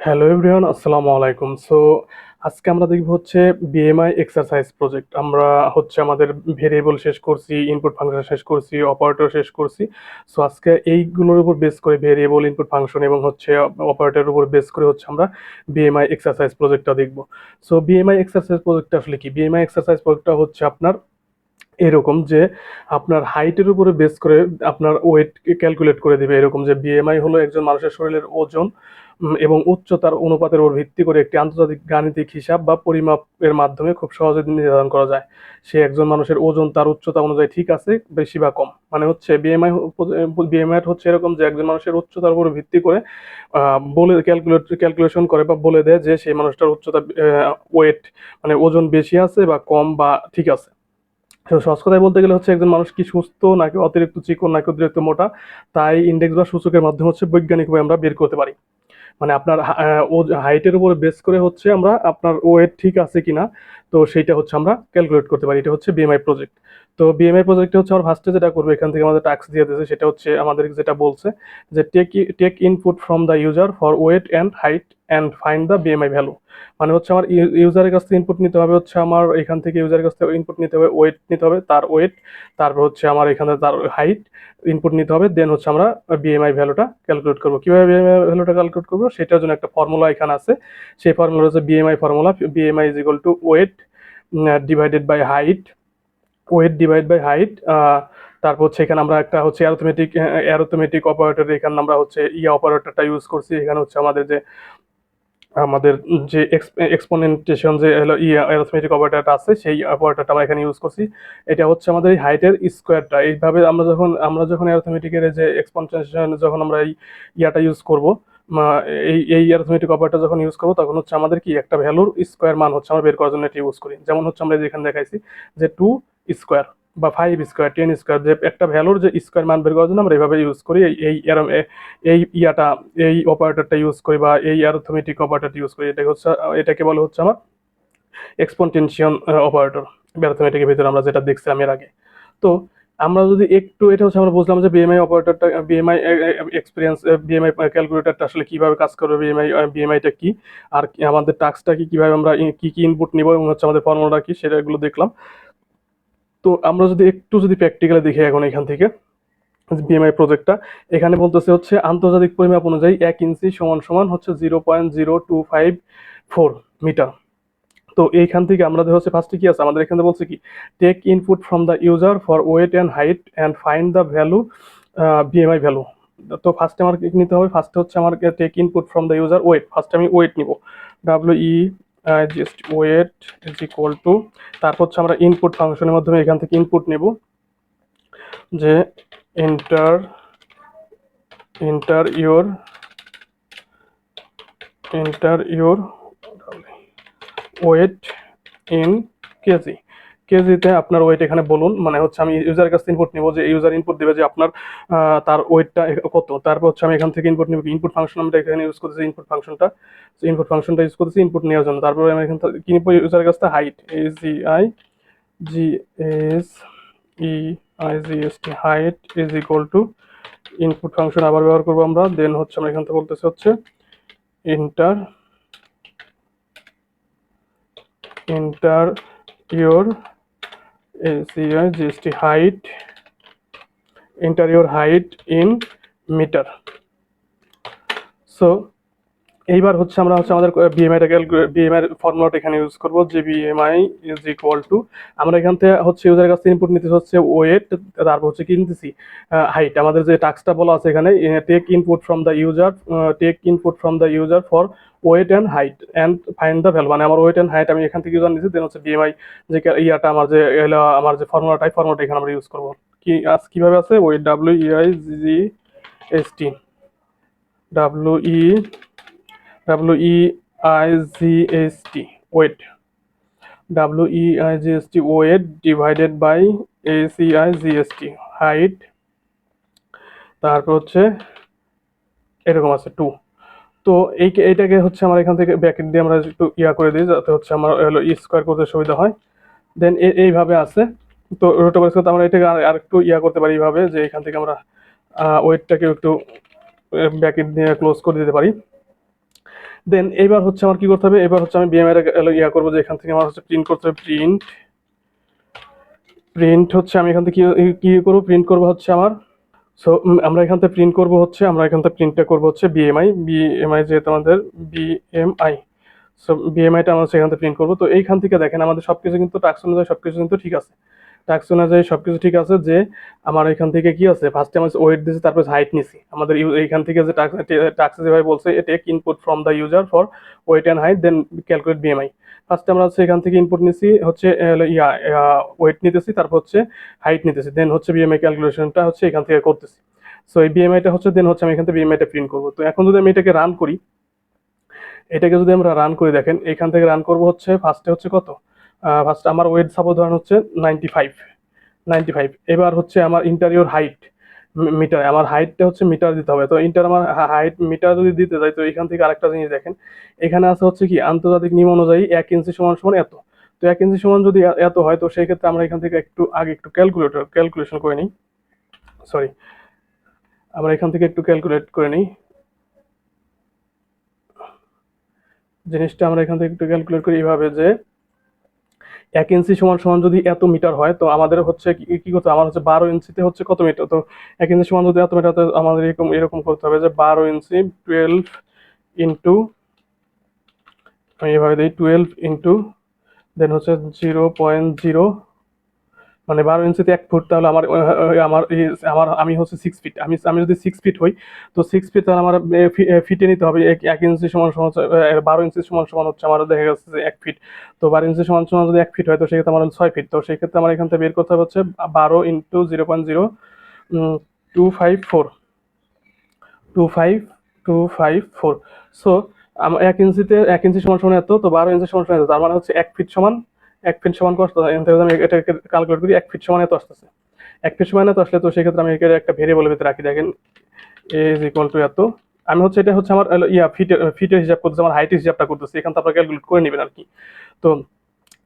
Hello everyone, আসসালামু আলাইকুম। আজকে আমরা দেখব হচ্ছে বিএমআই এক্সারসাইজ প্রজেক্ট। আমরা হচ্ছে আমাদের ভেরিয়েবল শেষ করছি, ইনপুট ফাংশন শেষ করছি, অপারেটর শেষ করছি। আজকে এইগুলোর উপর বেস করে ভেরিয়েবল, ইনপুট ফাংশন এবং হচ্ছে অপারেটরের উপর বেস করে হচ্ছে আমরা বিএমআই এক্সারসাইজ প্রজেক্টটা দেখব। বিএমআই এক্সারসাইজ প্রজেক্টটা আসলে কি? বিএমআই এক্সারসাইজ প্রজেক্টটা হচ্ছে আপনার এরকম যে আপনার হাইটের উপরে বেস করে আপনার ওয়েট ক্যালকুলেট করে দিবে। এরকম যে বিএমআই হলো একজন মানুষের শরীরের ওজন এবং উচ্চতার অনুপাতের উপর ভিত্তি করে একটি আন্তর্জাতিক গাণিতিক হিসাব বা পরিমাপের মাধ্যমে খুব সহজে নির্ধারণ করা যায় সে একজন মানুষের ওজন তার উচ্চতা অনুযায়ী ঠিক আছে, বেশি বা কম। মানে হচ্ছে বিএমআই হচ্ছে এরকম যে একজন মানুষের উচ্চতার উপর ভিত্তি করে বলে ক্যালকুলেশন করে বা বলে দেয় যে সেই মানুষটার উচ্চতা, ওয়েট মানে ওজন বেশি আছে বা কম বা ঠিক আছে। সহজ কথায় বলতে গেলে হচ্ছে একজন মানুষ কি সুস্থ নাকি অতিরিক্ত চিকন নাকি অতিরিক্ত মোটা, তাই ইন্ডেক্স বা সূচকের মাধ্যমে হচ্ছে বৈজ্ঞানিকভাবে আমরা বের করতে পারি। মানে আপনার হাইটের উপরে বেস করে হচ্ছে আমরা আপনার ওয়েট ঠিক আছে কিনা, তো সেইটা হচ্ছে আমরা ক্যালকুলেট করতে পারি। এটা হচ্ছে বিএমআই প্রজেক্ট। তো বিএমআই প্রজেক্টে হচ্ছে আমরা ফার্স্টে যেটা করবো, এখান থেকে আমাদের টাস্ক দিয়ে দিয়েছে, সেটা হচ্ছে আমাদের যেটা বলছে যে take input from the user for weight and height and find the BMI value. মানে হচ্ছে আমার ইউজারের কাছ থেকে ইনপুট নিতে হবে, হচ্ছে আমার এখান থেকে ইউজারের কাছ থেকে ইনপুট নিতে হবে, ওয়েট নিতে হবে, তার ওয়েট, তারপর হচ্ছে আমার এখানে তার হাইট ইনপুট নিতে হবে। দেন হচ্ছে আমরা বিএমআই ভ্যালুটা ক্যালকুলেট করবো। কিভাবে বিএমআই ভ্যালুটা ক্যালকুলেট করবো সেটার জন্য একটা ফর্মুলা এখানে আছে। সেই ফর্মুলা হচ্ছে BMI formula, BMI is equal to weight divided by height, weight divide by height. তারপর হচ্ছে এখানে আমরা একটা হচ্ছে অ্যারোথমেটিক অপারেটর, এখানে আমরা হচ্ছে অপারেটরটা ইউজ করছি। এখানে হচ্ছে আমাদের যে এক্সপোনেন্টেশন যে অ্যারিথমেটিক অপারেটরটা আছে, সেই অপারেটরটা আমরা এখানে ইউজ করছি। এটা হচ্ছে আমাদের এই হাইটের স্কোয়ারটা। এইভাবে আমরা যখন অ্যারিথমেটিকের যে এক্সপোনেন্টেশন যখন আমরা এই ইয়াটা ইউজ করব, এই অ্যারিথমেটিক অপারেটর যখন ইউজ করবো, তখন হচ্ছে আমাদের কি একটা ভ্যালুর স্কোয়ার মান হচ্ছে আমরা বের করার জন্য এটা ইউজ করি। যেমন হচ্ছে আমরা যেখানে দেখাইছি যে 2 স্কোয়ার বা 5 স্কোয়ার, 10 স্কোয়ার, যে একটা ভ্যালুর যে স্কোয়ার মান বের করার জন্য আমরা এইভাবে ইউজ করি। এই ইয়াটা, এই অপারেটরটা ইউজ করি বা এই অ্যারিথমেটিক অপারেটরটা ইউজ করি। এটাকে বলে হচ্ছে আমার এক্সপোনেনশিয়াল অপারেটর অ্যারিথমেটিকের ভিতরে আমরা যেটা দেখছিলাম এর আগে। তো আমরা যদি একটু, এটা হচ্ছে আমরা বুঝলাম যে বিএমআই অপারেটরটা, বিএমআই এক্সপিরিয়েন্স, বিএমআই ক্যালকুলেটরটা আসলে কিভাবে কাজ করবে, বিএমআইটা কি, আর আমাদের টাস্কটা কি, কিভাবে আমরা কি কি ইনপুট নিব এবং হচ্ছে আমাদের ফর্মুলাটা কি, সেটাগুলো দেখলাম। তো আমরা যদি প্র্যাকটিক্যালি দেখি এখন এখান থেকে বিএমআই প্রজেক্টটা, এখানে বলতেছে হচ্ছে আন্তর্জাতিক পরিমাপ অনুযায়ী 1 ইঞ্চি সমান সমান হচ্ছে 0.0254 মিটার। তো এইখান থেকে আমাদের হচ্ছে ফার্স্টে কি আছে, আমাদের এখানে বলছে কি take input from the user for weight and height and find the value, BMI value. তো ফার্স্টে আমার কি নিতে হবে, ফার্স্টে হচ্ছে আমার take input from the user weight, ফার্স্টে আমি ওয়েট নিব, just weight is equal to, তারপর হচ্ছে আমরা ইনপুট ফাংশনের মাধ্যমে এখান থেকে ইনপুট নেব যে enter enter your weight in KG. কেজিতে আপনার ওয়েট এখানে বলুন, মানে হচ্ছে আমি ইউজারের কাছ থেকে ইনপুট নিব, যে ইউজার ইনপুট দেবে যে আপনার তার ওয়েটটা কত। তারপর হচ্ছে আমি এখান থেকে ইনপুট নিব, ইনপুট ফাংশন আমরা এখানে ইউজ করতেছি, ইনপুট ফাংশনটা ইউজ করতেছি ইনপুট নেওয়ার জন্য। তারপরে আমি এখান থেকে কি নিব, ইউজারের কাছ থেকে height, HEIGHT height is equal two input function আবার ব্যবহার করবো আমরা। দেন হচ্ছে আমরা এখান থেকে বলতেছি হচ্ছে enter your HEIGHT height, enter your height in meter. So এইবার হচ্ছে আমরা হচ্ছে আমাদের বিএমআই ফর্মুলাটা এখানে ইউজ করবো, যে বিএমআই ইজ ইকুয়াল টু, আমরা এখান থেকে হচ্ছে ইউজারের কাছে ইনপুট নিতেছি হচ্ছে ওয়েট, তারপর হচ্ছে কি নিতেছি হাইট। আমাদের যে টাস্কটা বলা আছে এখানে, take input from the user for weight and height and find the value. মানে আমার ওয়েট অ্যান্ড হাইট আমি এখান থেকে ইউজার নিচ্ছি, দেন হচ্ছে বিএমআই যে ইয়াটা আমার যে ফর্মুলাটা এখানে আমরা ইউজ করবো। কিভাবে আছে, weight WEIGHT weight, weight divided by HEIGHT height, তারপর হচ্ছে এরকম আছে 2। তো এইটাকে হচ্ছে আমার এখান থেকে ব্র্যাকেট দিয়ে আমরা একটু করে দিই, যাতে হচ্ছে আমার স্কোয়ার করতে সুবিধা হয়। দেন এইভাবে আছে। তো রুট করতে আমরা এটাকে আর একটু করতে পারি এইভাবে, যে এখান থেকে আমরা ওয়েটটাকে একটু ব্র্যাকেট দিয়ে ক্লোজ করে দিতে পারি। দেন এবার হচ্ছে আমার কি করতে হবে, এবার হচ্ছে আমি বিএমআই ইয়া করবো যে এখান থেকে আমার হচ্ছে প্রিন্ট করতে হবে, প্রিন্ট প্রিন্ট হচ্ছে আমি এখান থেকে কি করবো, প্রিন্ট করবো হচ্ছে আমার। সো আমরা এখান থেকে প্রিন্ট করবো হচ্ছে, আমরা এখান থেকে প্রিন্টটা করবো হচ্ছে বিএমআই যেহেতু আমাদের বিএমআই। সো বিএমআইটা আমরা সেখান থেকে প্রিন্ট করবো। তো এইখান থেকে দেখেন আমাদের সবকিছু কিন্তু টাস্ক অনুযায়ী সবকিছু কিন্তু ঠিক আছে, টাস্ক অনুযায়ী সবকিছু ঠিক আছে। যে আমার এখান থেকে কি আছে, ফার্স্টে আমার ওয়েট দিয়েছি, তারপর হাইট নিছি। আমাদের এইখান থেকে যে টাস্ক যেভাবে বলছে, take input from the user for weight and height then calculate BMI. ফার্স্টে আমরা হচ্ছে এখান থেকে ইনপুট নিছি হচ্ছে ওয়েট নিতেছি, তারপর হচ্ছে হাইট নিতেছি, দেন হচ্ছে বিএমআই ক্যালকুলেশনটা হচ্ছে এখান থেকে করতেছি। সো এই বিএমআইটা হচ্ছে দেন হচ্ছে আমি এখান থেকে বিএমআইটা প্রিন্ট করবো। তো এখন যদি আমি এটাকে রান করি, এটাকে যদি আমরা রান করি, দেখেন এখান থেকে রান করবো হচ্ছে ফার্স্টে হচ্ছে কত, ফার্স্ট আমার ওয়েট সাপোজ ধরেন হচ্ছে 95। এবার হচ্ছে আমার ইন্টারিয়র হাইট মিটার, আমার হাইটটা হচ্ছে মিটার দিতে হবে। তো আমার হাইট মিটার যদি দিতে যাই, তো এখান থেকে আরেকটা জিনিস দেখেন, এখানে আছে হচ্ছে কি আন্তর্জাতিক নিয়ম অনুযায়ী 1 ইঞ্চি সমান সমান এত। তো 1 ইঞ্চি সমান যদি এত হয়, তো সেই ক্ষেত্রে আমরা এখান থেকে একটু ক্যালকুলেশন করে নিই, সরি, আমরা এখান থেকে একটু ক্যালকুলেট করে নিই জিনিসটা। আমরা এখান থেকে একটু ক্যালকুলেট করি এইভাবে যে 1 ইঞ্চি সমান সমান যদি এত মিটার হয়, তো আমাদের হচ্ছে কি করতে হবে, আমার হচ্ছে 12 ইঞ্চিতে হচ্ছে কত মিটার। তো 1 ইঞ্চি সমান যদি এত মিটার, তো আমাদের এরকম এরকম করতে হবে যে 12 ইঞ্চি 12 ইন্টু, আমি এভাবে দিই 12 ইন্টু দেন হচ্ছে 0.0, মানে 12 ইঞ্চিতে 1 ফুট। তাহলে আমার আমার আমার আমি হচ্ছে 6 ফিট, আমি আমি যদি 6 ফিট হই, তো 6 ফিট তাহলে আমার ফিটে নিতে হবে 1 ইঞ্চি সমান সমান 12 ইঞ্চি সমান সমান হচ্ছে আমার দেখা যাচ্ছে যে 1 ফিট। তো 12 ইঞ্চি সমান সমান যদি 1 ফিট হয়, তো সেক্ষেত্রে আমার 6 ফিট। তো সেই ক্ষেত্রে আমার এখান থেকে বের করতে হবে হচ্ছে 12 ইন্টু 0.0254, 25254। সো আমার 1 ইঞ্চি সমান সমান এত, তো 12 ইঞ্চি সমান সমান এত, তার মানে হচ্ছে 1 ফিট সমান, 1 ফিট সমান কত, আমি এটাকে ক্যালকুলেট করি 1 ফিট সমান এত আসতেছে। 1 ফিট সমান এত আসলে, তো সেক্ষেত্রে আমি এখানে একটা ভেরিয়েবলের ভিতরে রাখি, দেখেন এ ইজ ইকুয়াল টু এত। আমি হচ্ছে এটা হচ্ছে আমার ফিটের হিসাব করতেছি, আমার হাইটের হিসাবটা করতেছি, এখান থেকে আপনারা ক্যালকুলেট করে নেবেন আর কি। তো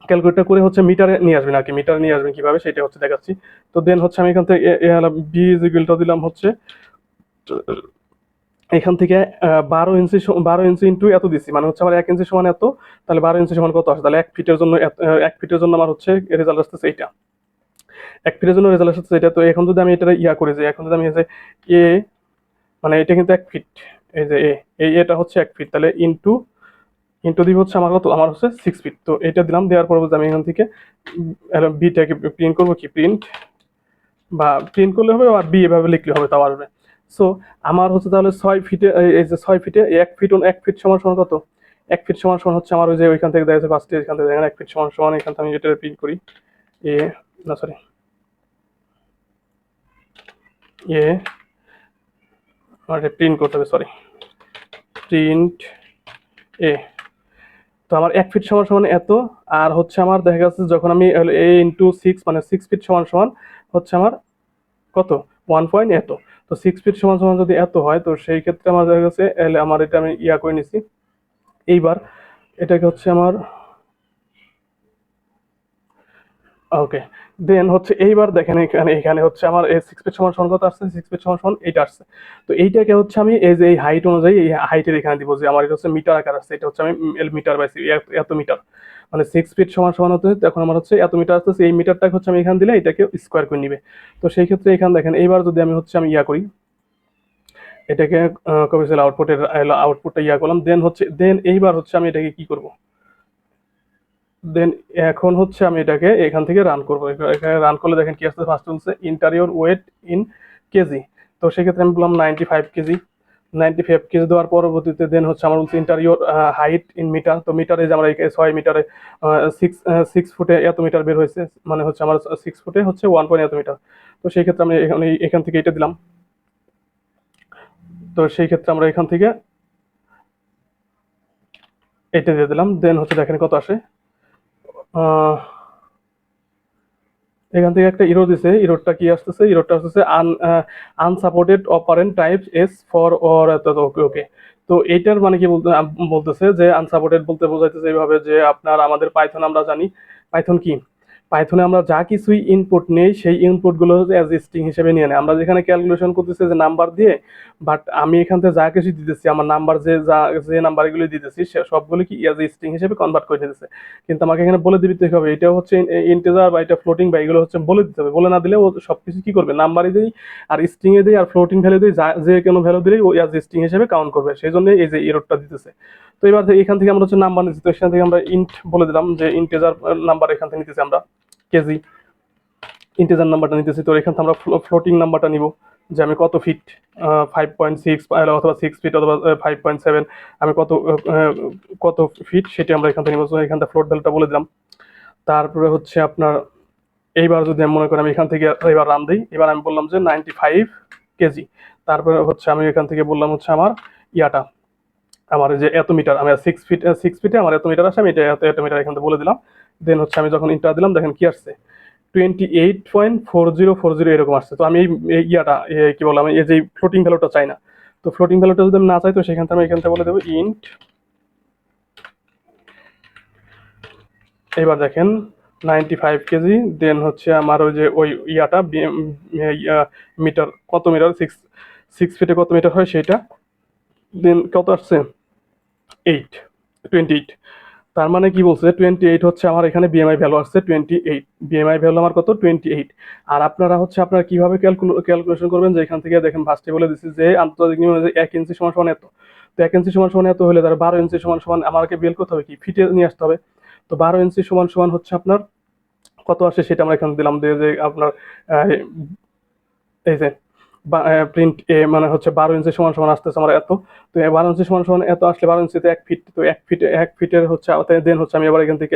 ক্যালকুলেটটা করে হচ্ছে মিটারে নিয়ে আসবেন আর কি, মিটারে নিয়ে আসবেন কিভাবে সেটা হচ্ছে দেখাচ্ছি। তো দেন হচ্ছে আমি এখান থেকে বি ইজ ইকুয়ালটা দিলাম হচ্ছে এখান থেকে 12 ইঞ্চি 12 ইঞ্চি ইন্টু এত দিচ্ছি, মানে হচ্ছে আমার 1 ইঞ্চি সমান এত। তাহলে 12 ইঞ্চি সমান কত আসে, তাহলে 1 ফিটের জন্য 1 ফিটের জন্য আমার হচ্ছে রেজাল্ট আসতেছে এইটা, 1 ফিটের জন্য রেজাল্ট আসতেছে এটা। তো এখন যদি আমি এটা করি যে, এখন যদি আমি এই যে এ, মানে এটা কিন্তু 1 ফিট, এই যে এটা হচ্ছে 1 ফিট, তাহলে ইন্টু ইন্টু দিব হচ্ছে আমার কত, আমার হচ্ছে 6 ফিট। তো এটা দিলাম, দেওয়ার পর আমি এখান থেকে বিটাকে প্রিন্ট করবো, কি প্রিন্ট, বা প্রিন্ট করলে হবে আর বি এভাবে লিখলে হবে, তাও আসবে। সো আমার হচ্ছে তাহলে 6 ফিটে, এই যে 6 ফিটে 1 ফিট সমান সমান কত, 1 ফিট সমান সমান হচ্ছে আমার ওই যে ওইখান থেকে দেখা যাচ্ছে ফার্স্টে, এখান থেকে দেখেন 1 ফিট সমান সমান, এখান থেকে আমি এটা প্রিন্ট করি এ, না সরি এ, আমার এটা প্রিন্ট করতে হবে, সরি, প্রিন্ট এ। তো আমার 1 ফিট সমান সমান এত, আর হচ্ছে আমার দেখা যাচ্ছে যখন আমি এ ইন্টু 6, মানে 6 ফিট সমান সমান হচ্ছে আমার কত, 1 পয়েন্ট এত। তো 6 ফিট সমান সমান যদি এত হয়, তো সেই ক্ষেত্রে আমার দেখা গেছে আমার এটা আমি করে নিছি। এইবার এটাকে হচ্ছে আমার ওকে, দেন হচ্ছে এইবার দেখেন এখানে এখানে হচ্ছে আমার এই 6 ফিট সমান সমান কত আসছে, 6 ফিট সমান সমান এইটা আসছে। তো এইটাকে হচ্ছে আমি এই যে এই হাইট অনুযায়ী এই হাইটের এখানে দিব, যে আমার এটা হচ্ছে মিটার আকার আসছে, এটা হচ্ছে আমি মিটার পাইছি এত মিটার, মানে 6 ফিট সমান সমান হতে এখন আমার হচ্ছে এত মিটার আসতেছে। এই মিটারটাকে হচ্ছে আমি এখানে দিলে এটাকে স্কোয়ার করে নিবে। তো সেই ক্ষেত্রে এখানে দেখেন এইবার যদি আমি হচ্ছে আমি করি এটাকে, কপি সেল আউটপুটের আউটপুটটা করলাম, দেন হচ্ছে দেন এইবার হচ্ছে আমি এটাকে কি করব, দেন এখন হচ্ছে আমি এটাকে এখান থেকে রান করবো। এখানে রান করলে দেখেন কি আসছে, ফার্স্ট হচ্ছে ইন্টারিয়র ওয়েট ইন কেজি। তো সেক্ষেত্রে আমি বললাম 95 কেজি, 95 কেজি দেওয়ার পরবর্তীতে দেন হচ্ছে আমার হচ্ছে ইন্টারিয়র হাইট ইন মিটার। তো মিটারে যে আমরা 6 মিটারে 6 ফুটে এত মিটার বের হয়েছে, মানে হচ্ছে আমার 6 ফুটে হচ্ছে 1 পয়েন্ট এত মিটার। তো সেই ক্ষেত্রে আমি এখান থেকে এটা দিলাম। তো সেই ক্ষেত্রে আমরা এখান থেকে এটা দিয়ে দিলাম, দেন হচ্ছে দেখেন কত আসে। এখান থেকে একটা ইরো দিছে, ইরোরটা কি আসতেছে, ইরোরটা আসতেছে unsupported operand types S for or okay okay. তো এইটার মানে কি বলতেছে যে আনসাপোর্টেড বলতে বোঝাইতেছে এইভাবে যে আপনার আমাদের পাইথন আমরা জানি, পাইথন কি, পাইথনে আমরা যা কিছুই ইনপুট নেই সেই ইনপুটগুলো হচ্ছে অ্যাজ স্ট্রিং হিসেবে নিয়ে নেয়। আমরা যেখানে ক্যালকুলেশন করতেছি যে নাম্বার দিয়ে, বাট আমি এখান থেকে যা কিছু দিতেছি আমার নাম্বার যে নাম্বারগুলো দিতেছি সে সবগুলো কি অ্যাজ স্ট্রিং হিসেবে কনভার্ট করে দিতেছে। কিন্তু আমাকে এখানে বলে দিতে হবে এটা হচ্ছে ইন্টিজার বা এটা ফ্লোটিং বা এগুলো হচ্ছে বলে দিতে হবে। বলে না দিলে ও সবকিছু কি করবে, নাম্বারই দেই আর স্ট্রিং এ দেই আর ফ্লোটিং ভ্যালু দেই, যে কোনো ভ্যালু দিলেই ও অ্যাজ স্ট্রিং হিসেবে কাউন্ট করবে। সেই জন্য এই যে এররটা দিতেছে। তো এবার এখান থেকে আমরা হচ্ছে নাম্বার নিচ্ছি, তো এখান থেকে আমরা ইন্ট বলে দিলাম যে ইন্টিজার নাম্বার এখান থেকে নিতেছি আমরা কেজি, ইন্টিজার নাম্বারটা নিতেছি। তো এখান থেকে আমরা ফ্লোটিং নাম্বারটা নিব যে আমি কত ফিট, 5.6 অথবা 6 ফিট অথবা 5.7, আমি কত ফিট সেটা আমরা এখান থেকে নিব। তো এখান থেকে ফ্লোট ভ্যালুটা বলে দিলাম। তারপরে হচ্ছে আপনার এইবার যদি আমি মনে করি আমি এখান থেকে এবার রান দিই, এবার আমি বললাম যে 95 কেজি। তারপরে হচ্ছে আমি এখান থেকে বললাম হচ্ছে আমার ইয়াটা, আমার যে এত মিটার, আমি 6 ফিটে আমার এত মিটার আসে, আমি এটা এত মিটার এখান থেকে বলে দিলাম। দেন হচ্ছে আমি যখন ইন্টার দিলাম দেখেন কি আসছে, 28.4040 এরকম আসছে। তো আমি এই ইয়াটা কি বললাম, এই যে ফ্লোটিং ভ্যালুটা চাই না। তো ফ্লোটিং ভ্যালুটা যদি আমি না চাই তো সেখান থেকে আমি এখান থেকে বলে দেবো ইন্ট, এবার দেখেন 95 কেজি। দেন হচ্ছে আমার ওই যে ওই ইয়াটা মিটার, কত মিটার, সিক্স ফিটে কত মিটার হয় সেটা। দেন কত আসছে 28। তার মানে কি বলছে 28 হচ্ছে আমার এখানে বিএমআই ভ্যালু আসছে 28, বিএমআই ভ্যালু আমার কত 28। আর আপনারা হচ্ছে আপনারা কিভাবে ক্যালকুলেশন করবেন, যে এখান থেকে দেখেন ফার্স্টে বলে দিচ্ছি যে আন্তর্জাতিক নিয়মে 1 ইঞ্চি সমান সমান এত। তো 1 ইঞ্চি সমান সমান এত হলে তার 12 ইঞ্চি সমান সমান আমাকে বের করতে হবে কি ফিটে নিয়ে আসতে হবে। তো 12 ইঞ্চি সমান সমান হচ্ছে আপনার কত আসে সেটা আমরা এখানে দিলাম দিয়ে যে আপনার এই যে প্রিন্ট এ মানে হচ্ছে 12 ইঞ্চি সমান সমান আসতেছে আমার এত। তো 12 ইঞ্চি সমান সমান এত আসলে 12 ইঞ্চিতে 1 ফিট, তো 1 ফিটের হচ্ছে দেন হচ্ছে আমি আবার এখান থেকে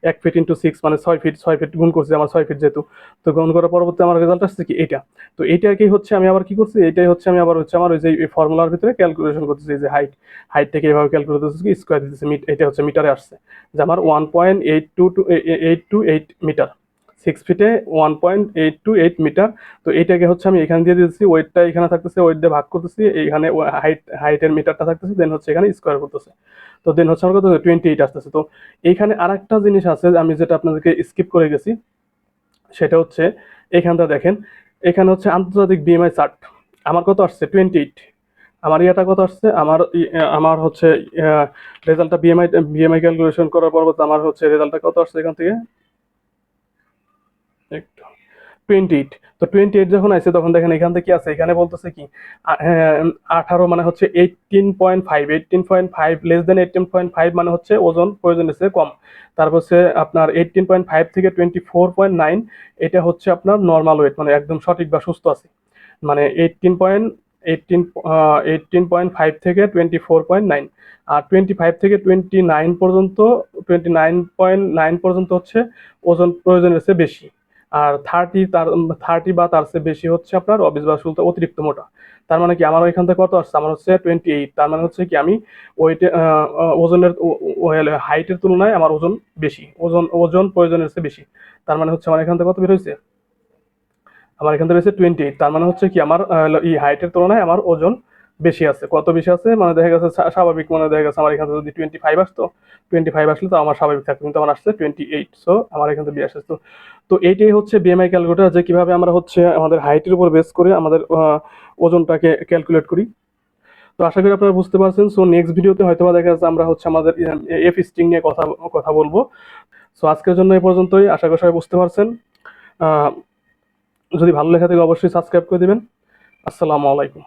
1 ফিট ইন্টু 6 মানে 6 ফিট গুণ করছি আমার 6 ফিট যেহেতু। তো গুণ করার পরবর্তী আমার রেজাল্ট আসছে কি এটা। তো এইটাকে হচ্ছে আমি আবার কি করছি, এটাই হচ্ছে আমি আবার হচ্ছে আমার ওই যে ফর্মুলার ভিতরে ক্যালকুলেশন করতেছি যে হাইটটাকে এভাবে ক্যালকুলেট করতেছি কি স্কোয়ার দিতেছি, এটা হচ্ছে মিটারে আসছে যে আমার 1.828 মিটার, 6 ফিটে 1.828 মিটার। তো এইটাকে হচ্ছে আমি এখানে দিয়ে দিতেছি, ওয়েটটা এখানে থাকতেছে, ওয়েট দিয়ে ভাগ করতেছি, এইখানে হাইটের মিটারটা থাকতেছে, দেন হচ্ছে এখানে স্কোয়ার করতেছে। তো দেন হচ্ছে আমার কত 28 আসতেছে। তো এইখানে আরেকটা জিনিস আছে আমি যেটা আপনাদেরকে স্কিপ করে গেছি, সেটা হচ্ছে এখানটা দেখেন, এখানে হচ্ছে আন্তর্জাতিক বিএমআই চার্ট আমার কত আসছে 28। আমার ইয়াটা কত আসছে, আমার হচ্ছে রেজাল্টটা বিএমআই ক্যালকুলেশন করার পরবর্তী আমার হচ্ছে রেজাল্টটা কত আসছে এখান থেকে একটু 28। তো 28 যখন আসছে তখন দেখেন এখান থেকে কি আছে, এখানে বলতেছে কি 18 মানে হচ্ছে 18.5 লেস দেন 18.5 মানে হচ্ছে ওজন প্রয়োজনের চেয়ে কম। তারপর হচ্ছে আপনার 18.5 থেকে 24.9 এটা হচ্ছে আপনার নর্মাল ওয়েট, মানে একদম সঠিক বা সুস্থ আছে। মানে 18.5 থেকে 24.9, আর 25 থেকে 29 পর্যন্ত, 29.9 পর্যন্ত হচ্ছে ওজন প্রয়োজনের চেয়ে বেশি। আর 30 বা তার চেয়ে বেশি হচ্ছে আপনার অবিস বা শুল্ক অতিরিক্ত মোটা। তার মানে কি আমার এখান থেকে কত আসছে, আমার হচ্ছে 28। তার মানে হচ্ছে কি আমি ওয়েটে ওজনের হাইটের তুলনায় আমার ওজন বেশি, ওজন প্রয়োজনের চেয়ে বেশি। তার মানে হচ্ছে আমার এখান থেকে কত বের হয়েছে, আমার এখান থেকে বেশি 28। তার মানে হচ্ছে কি আমার এই হাইটের তুলনায় আমার ওজন বেশি আছে। কত বেশি আছে মানে দেখা গেছে স্বাভাবিক, মানে দেখা গেছে আমার এখান থেকে যদি 25 আসতো, 25 আসলে তো আমার স্বাভাবিক থাকতো, কিন্তু আমার আসছে 28। সো আমার এখান থেকে 82। তো তো এইটাই হচ্ছে বিএমআই ক্যালকুলেটর, যে কিভাবে আমরা হচ্ছে আমাদের হাইটের উপর বেস করে আমাদের ওজনটাকে ক্যালকুলেট করি। তো আশা করি আপনারা বুঝতে পারছেন। সো নেক্সট ভিডিওতে হয়তো বা দেখা যাচ্ছে আমরা হচ্ছে আমাদের এফ স্ট্রিং নিয়ে কথা বলবো। সো আজকের জন্য এই পর্যন্তই, আশা করি সবাই বুঝতে পারছেন। যদি ভালো লেগে থাকে অবশ্যই সাবস্ক্রাইব করে দিবেন। আসসালামু আলাইকুম।